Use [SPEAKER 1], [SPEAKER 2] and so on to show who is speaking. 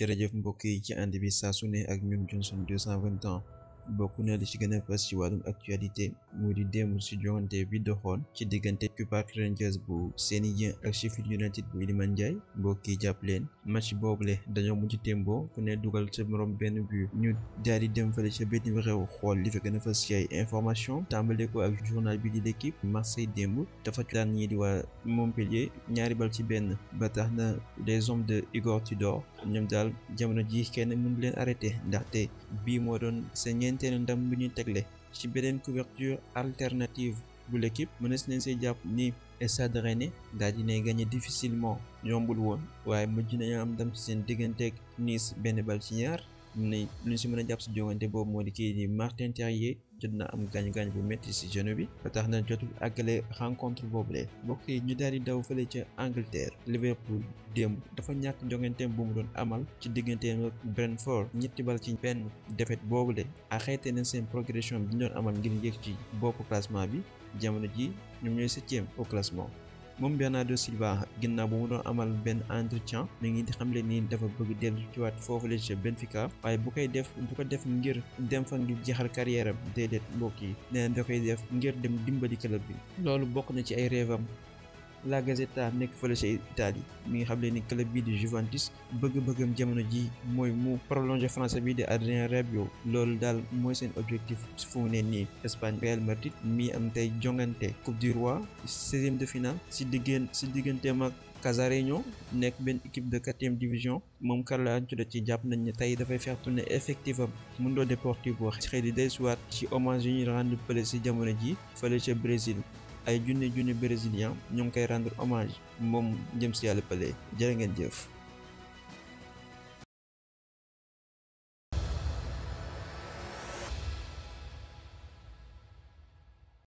[SPEAKER 1] jërëjëf mbokk yi ci ànd bi saa su ne ak ñun Johnson 220 ans bokk na li ci gën a fës ci wàllum actualité mu di démb ci joŋante bi doxoon ci diggante Park Rangers bu Seny Dieng ak Sheffield United bu Iliman Ndiaye mbokk yi jàpp leen match boobule dañoo mujj témboo ku ne dugal sa morom benn but ñu daal di dem fële ca bitim réew xool li fa gën a fës ci ay information tàmbale ko ak journal bi di l'équipe. Marseille démb dafa daan ñii di waa Montpellier ñaari bal ci benn ba tax na les hommes de Igor Tudor ñoom daal jamono ji kenn mënu leen arrêté ndaxte bii moo doon seen ñeenteelu ndam bu ñu tegle ci beneen couverture alternative bu l'équipe. mënees nañ see jàpp ni Stade Rennais daal dinay gagné difficilement yombul woon waaye mujj nañu am ndam ci seen digganteeg Nice benn bal ci ñaar. lu ñu si mën a jàpp si jongante boobu moo di kii di Martin Terrier jot na am gaañ-gaañ bu métti si genou bi ba tax na jotul àggale rencontre boobule. mbokk yi ñu daal di daw fële ca Angleterre. Liverpool démb dafa ñàkk jonganteem bu mu doon amal ci digganteem ak Brentford ñetti bal ci benn. défaite boobule arrêté na seen progression bi ñu doon amal ngir yéeg ci boppu classement bi jamono ji ñoom ñooy 7e au classement. moom Bernardo Silva ginnaaw bu mu doon amal benn entretien mi ngi xamle ni dafa bëgg dellu ci waat foofu la ca Benfica waaye bu ko def ngir dem fa ngir jeexal carrière am déedéet mbokk yi nee na da koy def ngir dem dimbali club bi. loolu bokk na ci ay rêve am. La Gazzetta nekk fële ca Italie mi ngi xamle ni club bi di Juventus bëgg-bëggam jamono ji mooy mu prolonger français bi di Adrien Rabiot loolu daal mooy seen objectif fu mu ne nii. Espagne Real Madrid mi am tey jongante Coupe du Roi 16e de finale si digganteem ak Casareño nekk benn équipe de 4e division. moom Carlo Ancelotti jàpp nañ ne tey dafay faire tourner effectif am Mundo Deportivo xëy di dellusiwaat ci hommage yu ñuy rendre fële si jamono ji fële ca Brésil. ay junni brésilien ñoo ngi koy rendre hommage moom jëm si yàlla Pelé jërë ngeen jëf.